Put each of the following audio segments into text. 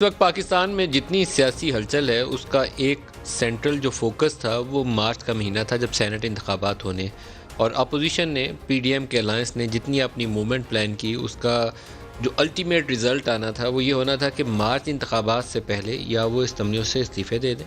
اس وقت پاکستان میں جتنی سیاسی ہلچل ہے اس کا ایک سینٹرل جو فوکس تھا وہ مارچ کا مہینہ تھا جب سینٹ انتخابات ہونے اور اپوزیشن نے پی ڈی ایم کے الائنس نے جتنی اپنی موومنٹ پلان کی اس کا جو الٹیمیٹ رزلٹ آنا تھا وہ یہ ہونا تھا کہ مارچ انتخابات سے پہلے یا وہ اسمبلیوں سے استعفے دے دیں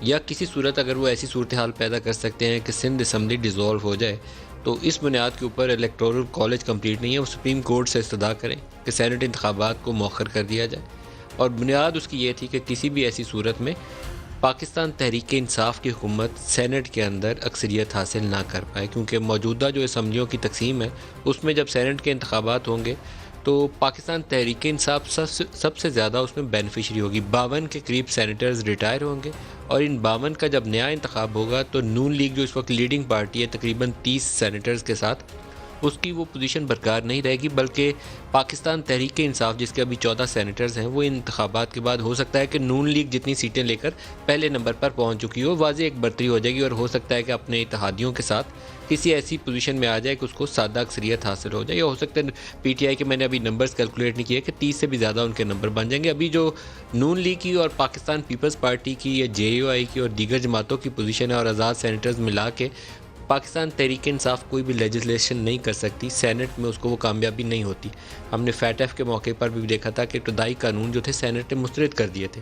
یا کسی صورت اگر وہ ایسی صورتحال پیدا کر سکتے ہیں کہ سندھ اسمبلی ڈیزولو ہو جائے تو اس بنیاد کے اوپر الیکٹورل کالج کمپلیٹ نہیں ہے وہ سپریم کورٹ سے استدعا کریں کہ سینٹ انتخابات کو مؤخر کر دیا جائے اور بنیاد اس کی یہ تھی کہ کسی بھی ایسی صورت میں پاکستان تحریک انصاف کی حکومت سینٹ کے اندر اکثریت حاصل نہ کر پائے کیونکہ موجودہ جو اسمبلیوں کی تقسیم ہے اس میں جب سینٹ کے انتخابات ہوں گے تو پاکستان تحریک انصاف سب سے زیادہ اس میں بینیفیشری ہوگی 52 کے قریب سینیٹرز ریٹائر ہوں گے اور ان 52 کا جب نیا انتخاب ہوگا تو نون لیگ جو اس وقت لیڈنگ پارٹی ہے تقریباً 30 سینیٹرز کے ساتھ اس کی وہ پوزیشن برقرار نہیں رہے گی بلکہ پاکستان تحریک انصاف جس کے ابھی 14 سینیٹرز ہیں وہ انتخابات کے بعد ہو سکتا ہے کہ نون لیگ جتنی سیٹیں لے کر پہلے نمبر پر پہنچ چکی ہو واضح ایک برتری ہو جائے گی اور ہو سکتا ہے کہ اپنے اتحادیوں کے ساتھ کسی ایسی پوزیشن میں آ جائے کہ اس کو سادہ اکثریت حاصل ہو جائے یا ہو سکتا ہے پی ٹی آئی کے میں نے ابھی نمبرز کیلکولیٹ نہیں کیے کہ 30 سے بھی زیادہ ان کے نمبر بن جائیں گے ابھی جو نون لیگ کی اور پاکستان پیپلز پارٹی کی یا جے یو آئی کی اور دیگر جماعتوں کی پوزیشن ہے اور آزاد سینیٹرز ملا کے پاکستان تحریک انصاف کوئی بھی لیجسلیشن نہیں کر سکتی سینٹ میں اس کو وہ کامیابی نہیں ہوتی ہم نے فیٹ ایف کے موقع پر بھی دیکھا تھا کہ ابتدائی قانون جو تھے سینٹ نے مسترد کر دیے تھے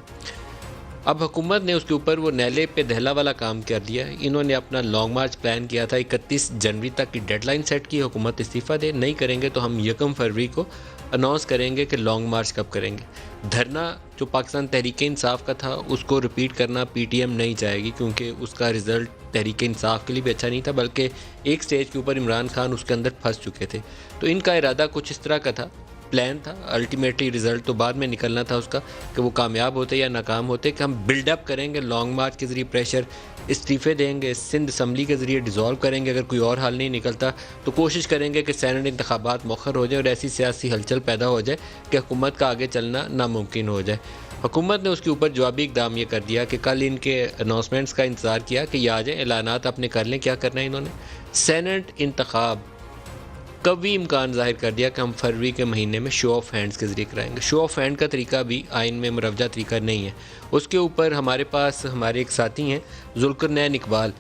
اب حکومت نے اس کے اوپر وہ نیلے پہ دہلا والا کام کر دیا انہوں نے اپنا لانگ مارچ پلان کیا تھا 31 جنوری تک کی ڈیڈ لائن سیٹ کی حکومت استعفیٰ دے نہیں کریں گے تو ہم 1 فروری کو اناؤنس کریں گے کہ لانگ مارچ کب کریں گے دھرنا جو پاکستان تحریک انصاف کا تھا اس کو رپیٹ کرنا پی ٹی ایم نہیں چاہے گی کیونکہ اس کا رزلٹ تحریک انصاف کے لیے بھی اچھا نہیں تھا بلکہ ایک سٹیج کے اوپر عمران خان اس کے اندر پھنس چکے تھے تو ان کا ارادہ کچھ اس طرح کا تھا پلان تھا الٹیمیٹلی رزلٹ تو بعد میں نکلنا تھا اس کا کہ وہ کامیاب ہوتے یا ناکام ہوتے کہ ہم بلڈ اپ کریں گے لانگ مارچ کے ذریعے پریشر استعفے دیں گے سندھ اسمبلی کے ذریعے ڈیزولو کریں گے اگر کوئی اور حل نہیں نکلتا تو کوشش کریں گے کہ سینٹ انتخابات مؤخر ہو جائے اور ایسی سیاسی ہلچل پیدا ہو جائے کہ حکومت کا آگے چلنا ناممکن ہو جائے حکومت نے اس کے اوپر جوابی اقدام یہ کر دیا کہ کل ان کے اناؤنسمنٹس کا انتظار کیا کہ یہ آ جائیں اعلانات اپنے کر لیں کیا کرنا ہے انہوں نے سینٹ انتخاب کبھی امکان ظاہر کر دیا کہ ہم فروری کے مہینے میں شو آف ہینڈز کے ذریعے کرائیں گے شو آف ہینڈ کا طریقہ بھی آئین میں مروجہ طریقہ نہیں ہے اس کے اوپر ہمارے پاس ہمارے ایک ساتھی ہیں ذوالقرنین اقبال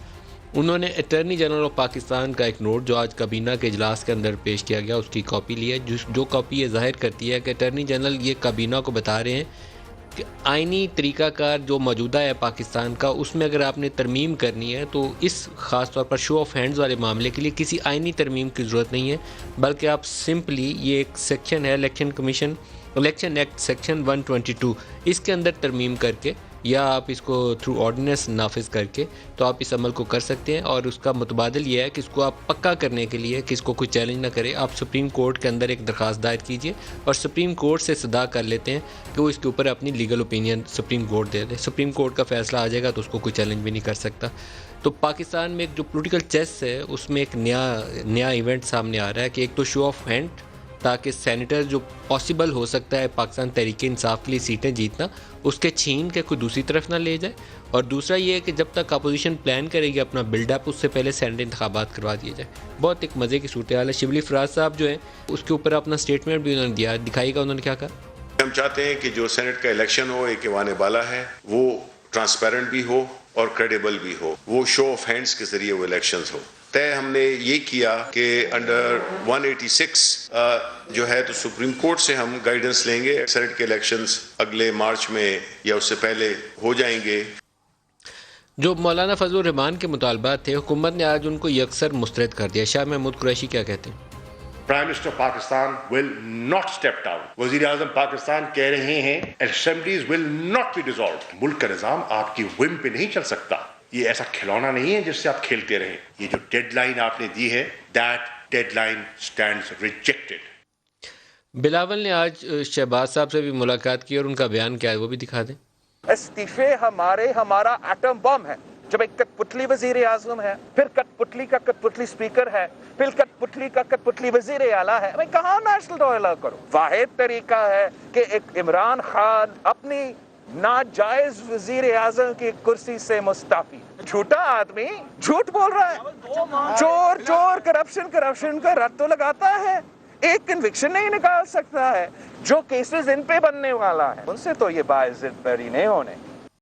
انہوں نے اٹارنی جنرل آف پاکستان کا ایک نوٹ جو آج کابینہ کے اجلاس کے اندر پیش کیا گیا اس کی کاپی لی ہے جو کاپی یہ ظاہر کرتی ہے کہ اٹارنی جنرل یہ کابینہ کو بتا رہے ہیں کہ آئینی طریقہ کار جو موجودہ ہے پاکستان کا اس میں اگر آپ نے ترمیم کرنی ہے تو اس خاص طور پر شو آف ہینڈز والے معاملے کے لیے کسی آئینی ترمیم کی ضرورت نہیں ہے بلکہ آپ سمپلی یہ ایک سیکشن ہے الیکشن ایکٹ سیکشن 122 اس کے اندر ترمیم کر کے یا آپ اس کو تھرو آرڈیننس نافذ کر کے تو آپ اس عمل کو کر سکتے ہیں اور اس کا متبادل یہ ہے کہ اس کو آپ پکا کرنے کے لیے کہ اس کو کوئی چیلنج نہ کرے آپ سپریم کورٹ کے اندر ایک درخواست دائر کیجئے اور سپریم کورٹ سے استدعا کر لیتے ہیں کہ وہ اس کے اوپر اپنی لیگل اوپینین سپریم کورٹ دے دے سپریم کورٹ کا فیصلہ آ جائے گا تو اس کو کوئی چیلنج بھی نہیں کر سکتا تو پاکستان میں ایک جو پولیٹیکل چیس ہے اس میں ایک نیا ایونٹ سامنے آ رہا ہے کہ ایک تو شو آف ہینڈ تاکہ سینیٹر جو پاسبل ہو سکتا ہے پاکستان تحریک انصاف کے لیے سیٹیں جیتنا اس کے چھین کے کوئی دوسری طرف نہ لے جائے اور دوسرا یہ ہے کہ جب تک اپوزیشن پلان کرے گی اپنا بلڈ اپ اس سے پہلے سینٹ انتخابات کروا دیے جائے بہت ایک مزے کی صورتحال ہے شبلی فراز صاحب جو ہیں اس کے اوپر اپنا اسٹیٹمنٹ بھی انہوں نے دیا دکھائی گا انہوں نے کیا کہا ہم چاہتے ہیں کہ جو سینٹ کا الیکشن ہو ایک ایوان بالا ہے وہ ٹرانسپیرنٹ بھی ہو اور کریڈیبل بھی ہو وہ شو آف ہینڈز کے ذریعے وہ الیکشنز ہو طے ہم نے یہ کیا کہ انڈر 186 جو ہے تو سپریم کورٹ سے ہم گائیڈنس لیں گے سینٹ کے الیکشنز اگلے مارچ میں یا اس سے پہلے ہو جائیں گے جو مولانا فضل الرحمان کے مطالبات تھے حکومت نے آج ان کو یکسر مسترد کر دیا شاہ محمود قریشی کیا کہتے ہیں prime minister Pakistan will not step down وزیر اعظم پاکستان کہہ رہے ہیں assemblies will not be dissolved ملک کا نظام آپ کی whim پہ نہیں چل سکتا یہ ایسا کھلونا نہیں ہے جس سے آپ کھیلتے رہیں یہ جو ڈیڈ لائن آپ نے دی ہے that deadline stands rejected Bilawal نے آج شہباز صاحب سے بھی ملاقات کی اور ان کا بیان کیا ہے وہ بھی دکھا دیں استعفے ہمارا ایٹم بم ہے جب ایک کٹ پتلی وزیر اعظم ہے پھر کٹ پتلی کا کٹ پتلی اسپیکر ہے پھر کٹ پتلی کا کٹ پتلی وزیر اعلیٰ ہے میں کہاں نیشنل ڈائلاگ کروں واحد طریقہ ہے کہ ایک عمران خان اپنی ناجائز وزیر اعظم کی کرسی سے مستعفی جھوٹا آدمی جھوٹ بول رہا ہے چور کرپشن کا رد تو لگاتا ہے ایک کنوکشن نہیں نکال سکتا ہے. جو کیسز ان پہ بننے والا ہے ان سے تو یہ باعزت بری نہیں ہونے.